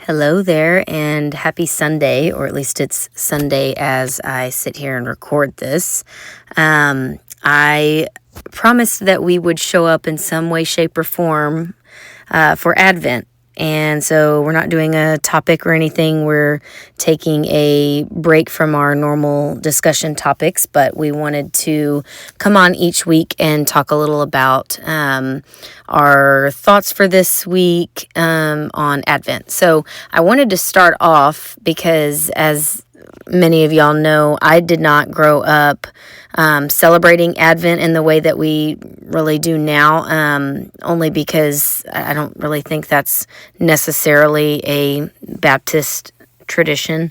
Hello there, and happy Sunday, or at least it's Sunday as I sit here and record this. I promised that we would show up in some way, shape, or form for Advent. And so we're not doing a topic or anything. We're taking a break from our normal discussion topics, but we wanted to come on each week and talk a little about our thoughts for this week on Advent. So I wanted to start off because, as many of y'all know, I did not grow up celebrating Advent in the way that we really do now, only because I don't really think that's necessarily a Baptist tradition.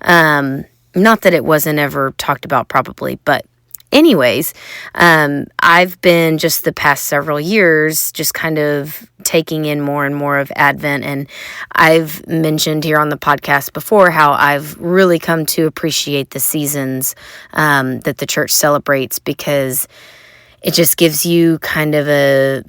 Not that it wasn't ever talked about probably, but anyways, I've been just the past several years just kind of taking in more and more of Advent, and I've mentioned here on the podcast before how I've really come to appreciate the seasons that the church celebrates, because it just gives you kind of a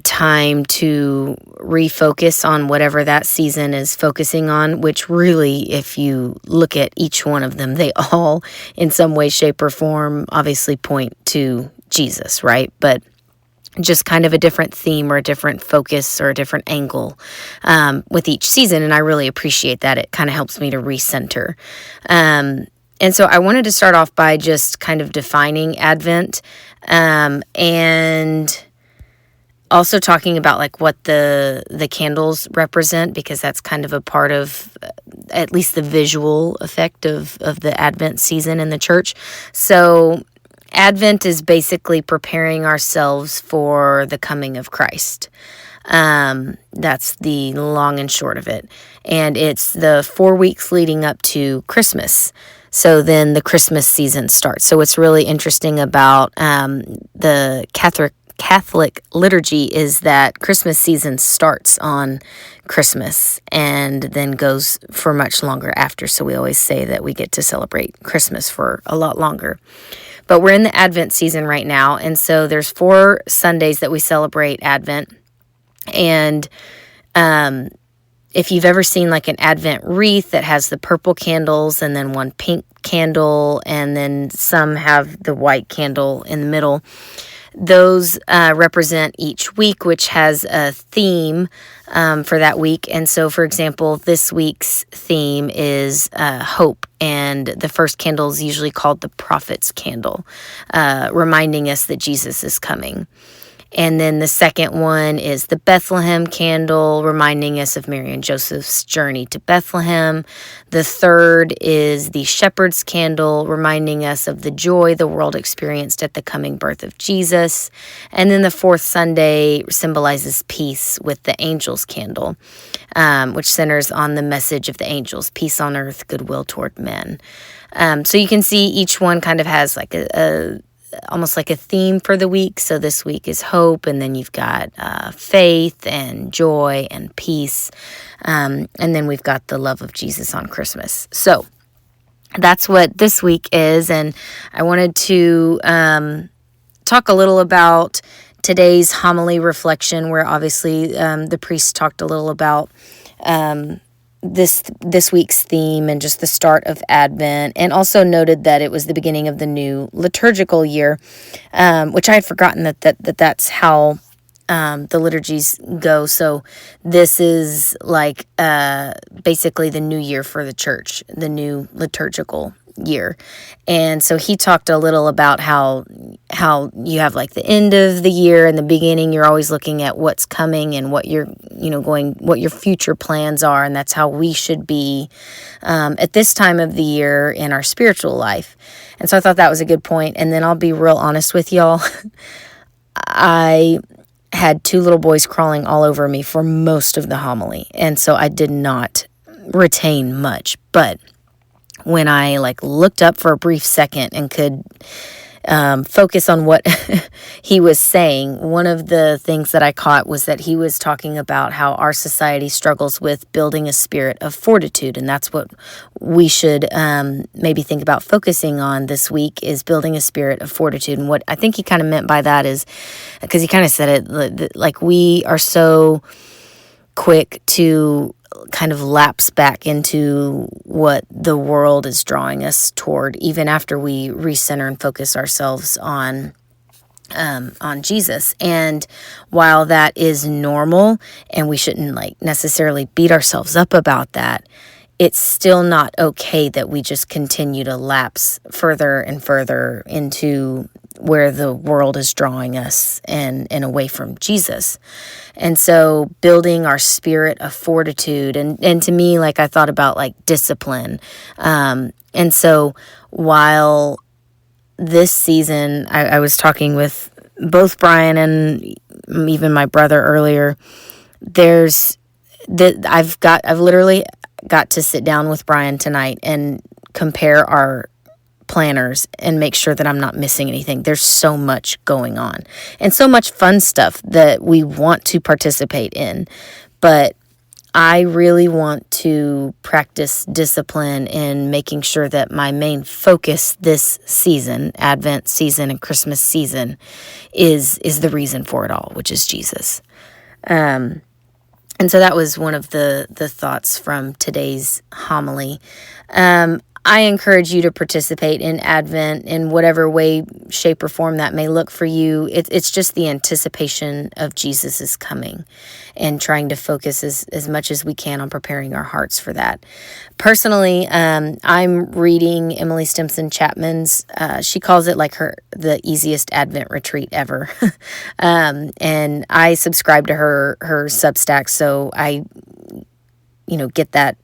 time to refocus on whatever that season is focusing on, which really, if you look at each one of them, they all in some way, shape, or form obviously point to Jesus, right? But just kind of a different theme or a different focus or a different angle with each season, and I really appreciate that. It kind of helps me to recenter. And so I wanted to start off by just kind of defining Advent, and also talking about like what the candles represent, because that's kind of a part of at least the visual effect of the Advent season in the church. So Advent is basically preparing ourselves for the coming of Christ. That's the long and short of it. And it's the 4 weeks leading up to Christmas. So then the Christmas season starts. So what's really interesting about the Catholic liturgy is that Christmas season starts on Christmas and then goes for much longer after. So we always say that we get to celebrate Christmas for a lot longer. But we're in the Advent season right now, and so there's 4 Sundays that we celebrate Advent. And if you've ever seen like an Advent wreath that has the purple candles and then one pink candle, and then some have the white candle in the middle, those represent each week, which has a theme for that week. And so, for example, this week's theme is hope. And the first candle is usually called the prophet's candle, reminding us that Jesus is coming. And then the second one is the Bethlehem candle, reminding us of Mary and Joseph's journey to Bethlehem. The third is the shepherd's candle, reminding us of the joy the world experienced at the coming birth of Jesus. And then the fourth Sunday symbolizes peace with the angel's candle, which centers on the message of the angels: peace on earth, goodwill toward men. So you can see each one kind of has like almost like a theme for the week. So this week is hope, and then you've got faith and joy and peace, and then we've got the love of Jesus on Christmas. So that's what this week is, and I wanted to talk a little about today's homily reflection, where obviously the priest talked a little about this week's theme and just the start of Advent, and also noted that it was the beginning of the new liturgical year, which I had forgotten that's how the liturgies go. So this is like basically the new year for the church, the new liturgical year. And so he talked a little about how you have like the end of the year and the beginning. You're always looking at what's coming and what you're what your future plans are, and that's how we should be at this time of the year in our spiritual life. And so I thought that was a good point. And then I'll be real honest with y'all. I had 2 little boys crawling all over me for most of the homily, and so I did not retain much. But when I looked up for a brief second and could focus on what he was saying, one of the things that I caught was that he was talking about how our society struggles with building a spirit of fortitude, and that's what we should maybe think about focusing on this week, is building a spirit of fortitude. And what I think he kind of meant by that is, because he kind of said it, like we are so quick to kind of lapse back into what the world is drawing us toward, even after we recenter and focus ourselves on Jesus. And while that is normal and we shouldn't like necessarily beat ourselves up about that, it's still not okay that we just continue to lapse further and further into where the world is drawing us and away from Jesus. And so building our spirit of fortitude, and to me, like I thought about like discipline. And so while this season, I was talking with both Brian and even my brother earlier, I've literally got to sit down with Brian tonight and compare our planners and make sure that I'm not missing anything. There's so much going on and so much fun stuff that we want to participate in, but I really want to practice discipline in making sure that my main focus this season, Advent season and Christmas season, is the reason for it all, which is Jesus. And so that was one of the thoughts from today's homily. I encourage you to participate in Advent in whatever way, shape, or form that may look for you. It's just the anticipation of Jesus' coming and trying to focus as much as we can on preparing our hearts for that. Personally, I'm reading Emily Stimson Chapman's, she calls it like the easiest Advent retreat ever. And I subscribe to her Substack, so I, get that,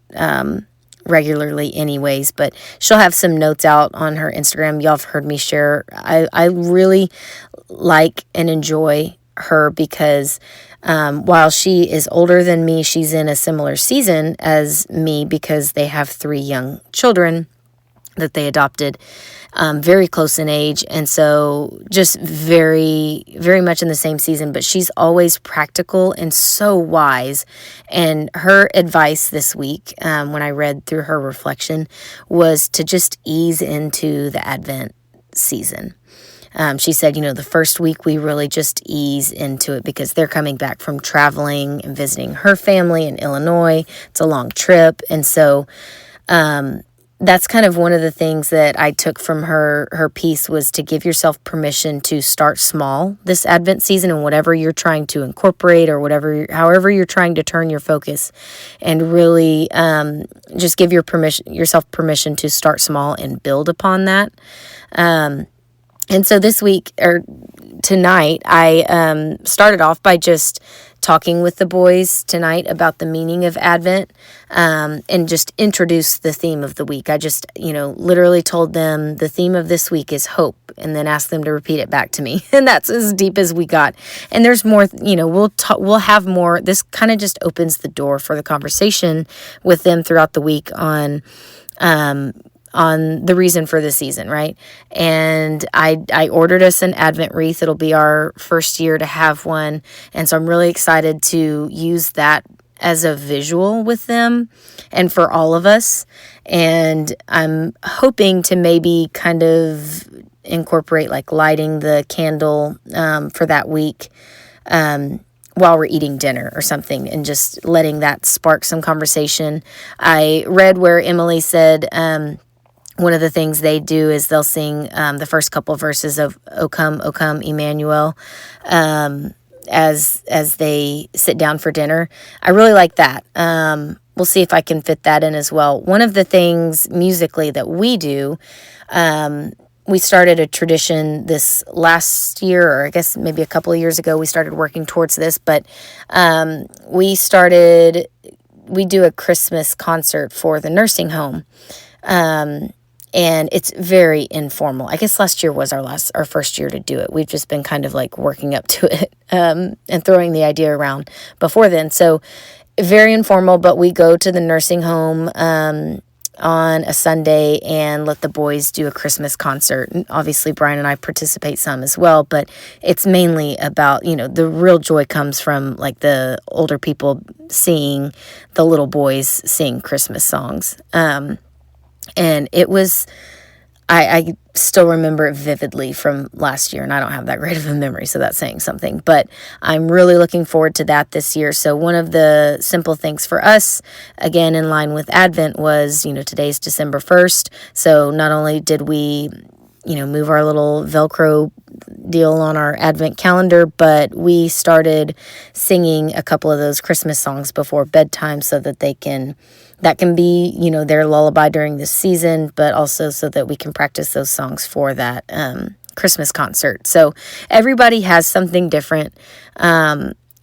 regularly anyways, but she'll have some notes out on her Instagram. Y'all have heard me share. I really like and enjoy her because while she is older than me, she's in a similar season as me because they have 3 young children that they adopted, very close in age, and so just very, very much in the same season, but she's always practical and so wise. And her advice this week, when I read through her reflection, was to just ease into the Advent season. She said, the first week we really just ease into it because they're coming back from traveling and visiting her family in Illinois. It's a long trip, and so that's kind of one of the things that I took from her piece, was to give yourself permission to start small this Advent season and whatever you're trying to incorporate or however you're trying to turn your focus, and really just give yourself permission to start small and build upon that. And so this week, or tonight, I started off by just talking with the boys tonight about the meaning of Advent, and just introduced the theme of the week. I just, literally told them the theme of this week is hope, and then asked them to repeat it back to me. And that's as deep as we got. And there's more, we'll have more. This kind of just opens the door for the conversation with them throughout the week on the reason for the season, right? And I ordered us an Advent wreath. It'll be our first year to have one. And so I'm really excited to use that as a visual with them and for all of us. And I'm hoping to maybe kind of incorporate like lighting the candle for that week while we're eating dinner or something, and just letting that spark some conversation. I read where Emily said one of the things they do is they'll sing the first couple verses of O Come, Emmanuel, as they sit down for dinner. I really like that. We'll see if I can fit that in as well. One of the things musically that we do, we started a tradition this last year, or I guess maybe a couple of years ago, we started working towards this, but we do a Christmas concert for the nursing home. And it's very informal. I guess last year was our first year to do it. We've just been kind of like working up to it, and throwing the idea around before then. So very informal, but we go to the nursing home on a Sunday and let the boys do a Christmas concert. And obviously Brian and I participate some as well, but it's mainly about, the real joy comes from like the older people seeing the little boys sing Christmas songs. And it was, I still remember it vividly from last year, and I don't have that great of a memory, so that's saying something. But I'm really looking forward to that this year. So one of the simple things for us, again, in line with Advent, was, today's December 1st. So not only did we, move our little Velcro deal on our Advent calendar, but we started singing a couple of those Christmas songs before bedtime so that that can be, their lullaby during this season, but also so that we can practice those songs for that Christmas concert. So everybody has something different.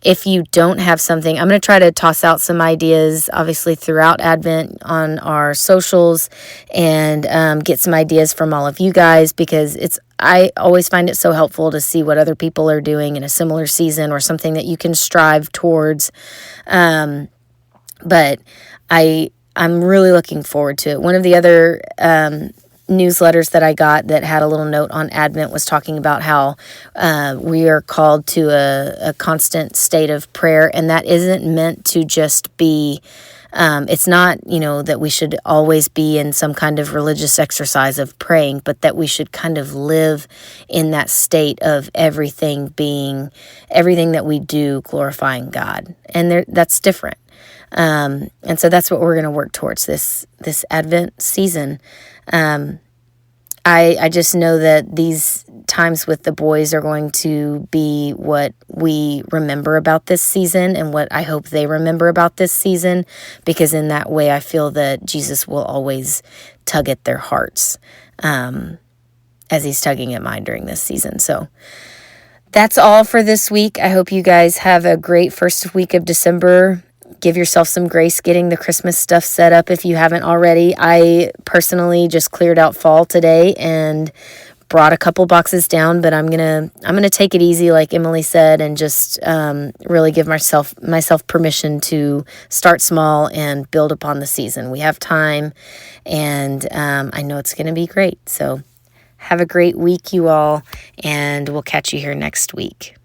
If you don't have something, I'm going to try to toss out some ideas, obviously, throughout Advent on our socials, and get some ideas from all of you guys, because I always find it so helpful to see what other people are doing in a similar season, or something that you can strive towards. But I'm really looking forward to it. One of the other newsletters that I got that had a little note on Advent was talking about how we are called to a constant state of prayer, and that isn't meant to just be, it's not, that we should always be in some kind of religious exercise of praying, but that we should kind of live in that state of everything that we do glorifying God. And that's different. And so that's what we're going to work towards this Advent season. I just know that these times with the boys are going to be what we remember about this season, and what I hope they remember about this season, because in that way I feel that Jesus will always tug at their hearts, as he's tugging at mine during this season. So that's all for this week. I hope you guys have a great first week of December. Give yourself some grace getting the Christmas stuff set up if you haven't already. I personally just cleared out fall today and brought a couple boxes down, but I'm gonna take it easy, like Emily said, and just really give myself permission to start small and build upon the season. We have time, and I know it's gonna be great. So have a great week, you all, and we'll catch you here next week.